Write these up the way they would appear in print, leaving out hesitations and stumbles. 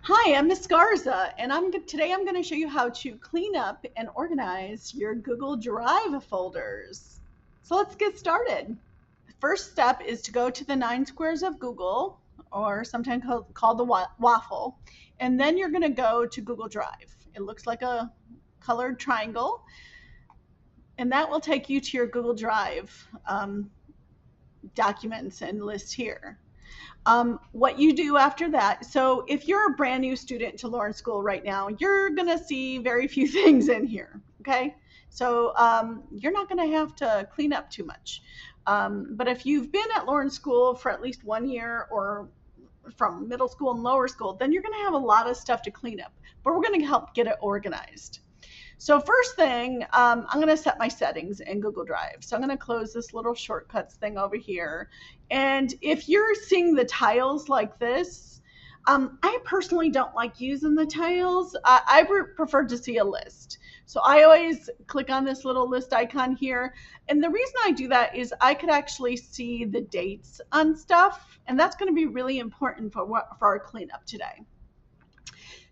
Hi, I'm Miss Garza, and today I'm going to show you how to clean up and organize your Google Drive folders. So let's get started. The first step is to go to the 9 squares of Google, or sometimes called the waffle, and then you're going to go to Google Drive. It looks like a colored triangle, and that will take you to your Google Drive documents and list here. What you do after that. So, if you're a brand new student to Lawrence School right now, you're going to see very few things in here. Okay. So, you're not going to have to clean up too much. But if you've been at Lawrence School for at least 1 year or from middle school and lower school, then you're going to have a lot of stuff to clean up. But we're going to help get it organized. So first thing, I'm going to set my settings in Google Drive. So I'm going to close this little shortcuts thing over here. And if you're seeing the tiles like this, I personally don't like using the tiles. I prefer to see a list. So I always click on this little list icon here. And the reason I do that is I could actually see the dates on stuff. And that's going to be really important for our cleanup today.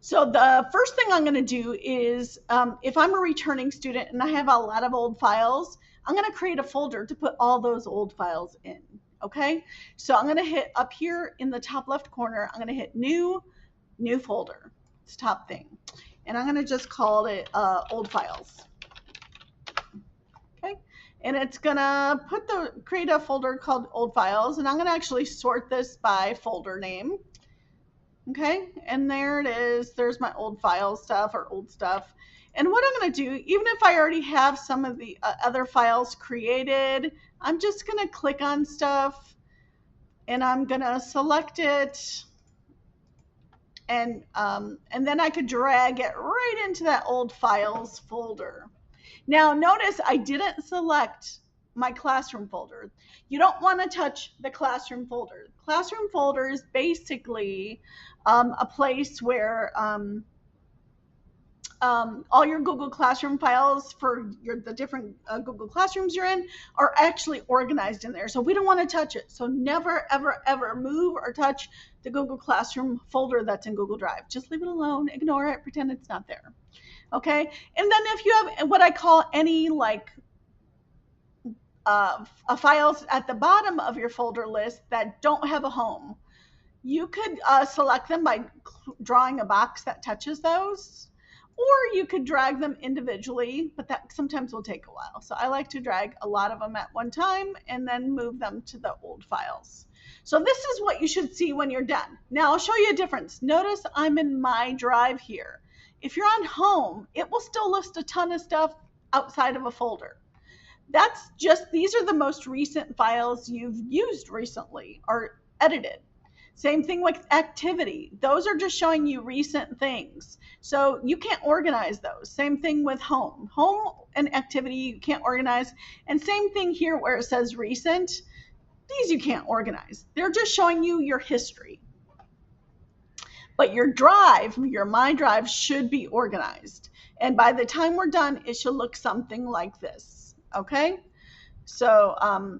So the first thing I'm going to do is, if I'm a returning student and I have a lot of old files, I'm going to create a folder to put all those old files in. Okay, so I'm going to hit up here in the top left corner. I'm going to hit new folder. It's top thing, and I'm going to just call it old files. Okay, and it's going to create a folder called old files, and I'm going to actually sort this by folder name. Okay, and there it is. There's my old file stuff or old stuff. And what I'm going to do, even if I already have some of the other files created, I'm just going to click on stuff and I'm going to select it. And then I could drag it right into that old files folder. Now, notice I didn't select my classroom folder. You don't want to touch the classroom folder. Classroom folder is basically a place where all your Google Classroom files for the different Google Classrooms you're in are actually organized in there. So we don't want to touch it. So never, ever, ever move or touch the Google Classroom folder that's in Google Drive. Just leave it alone, ignore it, pretend it's not there. Okay. And then if you have what I call any files at the bottom of your folder list that don't have a home, you could select them by drawing a box that touches those, or you could drag them individually, but that sometimes will take a while. So I like to drag a lot of them at one time and then move them to the old files. So this is what you should see when you're done. Now I'll show you a difference. Notice I'm in my drive here. If you're on home, it will still list a ton of stuff outside of a folder. These are the most recent files you've used recently or edited. Same thing with activity. Those are just showing you recent things. So you can't organize those. Same thing with home. Home and activity you can't organize. And same thing here where it says recent. These you can't organize. They're just showing you your history. But your drive, your My Drive, should be organized. And by the time we're done, it should look something like this. Okay? So,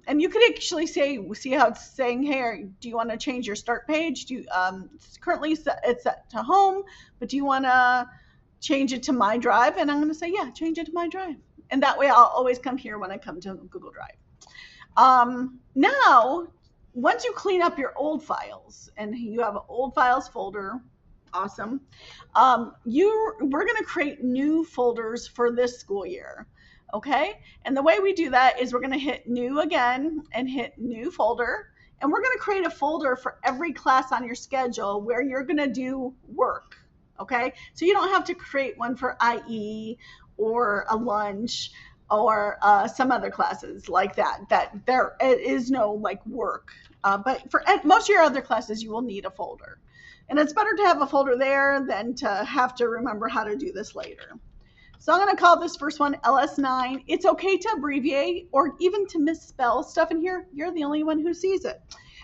and you could actually see how it's saying here, do you want to change your start page? Currently it's set to home, but do you want to change it to My Drive? And I'm going to say, yeah, change it to My Drive. And that way I'll always come here when I come to Google Drive. Now, once you clean up your old files and you have an old files folder, awesome. We're going to create new folders for this school year. Okay, and the way we do that is we're going to hit new again and hit new folder, and we're going to create a folder for every class on your schedule where you're going to do work. Okay, so you don't have to create one for IE or a lunch or some other classes like that there is no like work, but for most of your other classes you will need a folder, and it's better to have a folder there than to have to remember how to do this later. So I'm going to call this first one LS9. It's okay to abbreviate or even to misspell stuff in here. You're the only one who sees it.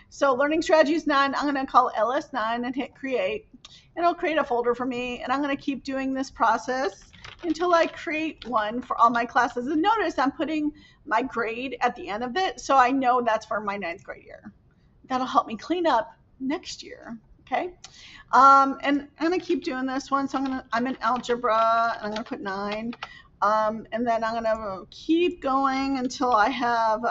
So Learning Strategies 9, I'm going to call LS9 and hit create. And it'll create a folder for me. And I'm going to keep doing this process until I create one for all my classes. And notice I'm putting my grade at the end of it, so I know that's for my 9th grade year. That'll help me clean up next year Okay. And I'm gonna keep doing this one. So I'm in algebra, and I'm gonna put 9. And then I'm gonna keep going until I have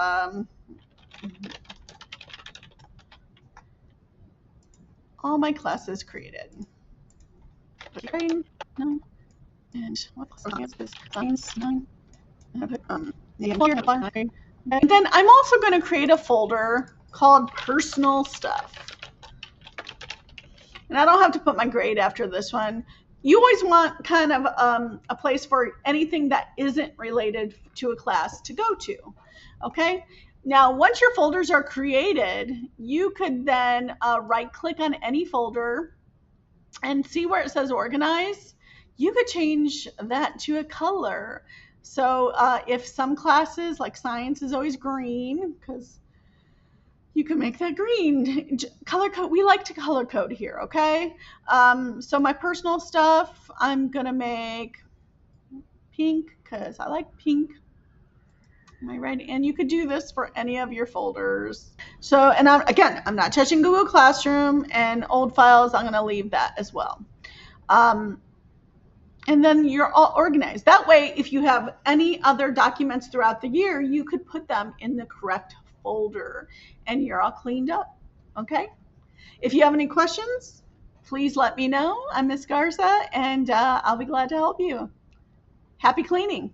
all my classes created. Okay. No. And what class is this? Science 9. And then I'm also going to create a folder called personal stuff. And I don't have to put my grade after this one. You always want kind of a place for anything that isn't related to a class to go to. Okay. Now, once your folders are created, you could then right click on any folder and see where it says organize. You could change that to a color. So if some classes, like science, is always green, because you can make that green. Color code. We like to color code here, okay? So my personal stuff, I'm gonna make pink because I like pink. Am I right? And you could do this for any of your folders. So, and I'm not touching Google Classroom, and old files, I'm gonna leave that as well. And then you're all organized. That way, if you have any other documents throughout the year, you could put them in the correct folder and you're all cleaned up. Okay? If you have any questions, please let me know. I'm Miss Garza, and I'll be glad to help you. Happy cleaning.